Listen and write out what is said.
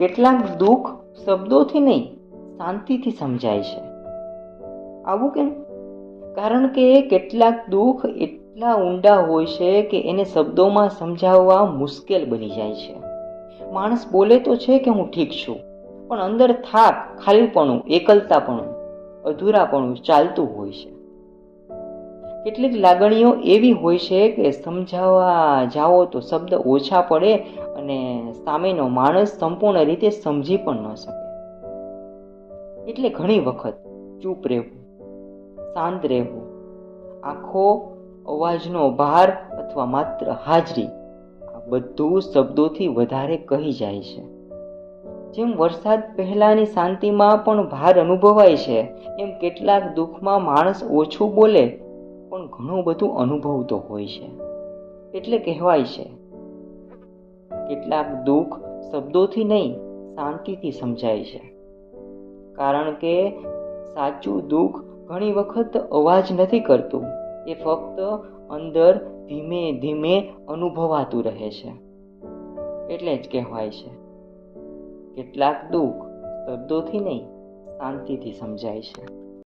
કેટલાક દુઃખ શબ્દોથી નહીં, શાંતિથી સમજાય છે. આવું કેમ? કારણ કે કેટલાક દુઃખ એટલા ઊંડા હોય છે કે એને શબ્દોમાં સમજાવવા મુશ્કેલ બની જાય છે. માણસ બોલે તો છે કે હું ઠીક છું, પણ અંદર થાક, ખાલીપણું, એકલતાપણું, અધૂરાપણું ચાલતું હોય છે. કેટલીક લાગણીઓ એવી હોય છે કે સમજાવવા જાઓ તો શબ્દ ઓછા પડે અને સામેનો માણસ સંપૂર્ણ રીતે સમજી પણ ન શકે. એટલે ઘણી વખત ચૂપ રહેવું, શાંત રહેવું, આખો અવાજનો ભાર અથવા માત્ર હાજરી, આ બધું શબ્દોથી વધારે કહી જાય છે. જેમ વરસાદ પહેલાની શાંતિમાં પણ ભાર અનુભવાય છે, એમ કેટલાક દુઃખમાં માણસ ઓછું બોલે પણ ઘણું બધું અનુભવતો હોય છે. એટલે કહેવાય છે, કેટલાક દુઃખ શબ્દોથી નહીં, શાંતિથી સમજાય છે. કારણ કે સાચું દુઃખ ઘણી વખત અવાજ નથી કરતું, એ ફક્ત અંદર ધીમે ધીમે અનુભવાતું રહે છે. એટલે જ કહેવાય છે, કેટલાક દુઃખ શબ્દોથી નહીં, શાંતિથી સમજાય છે.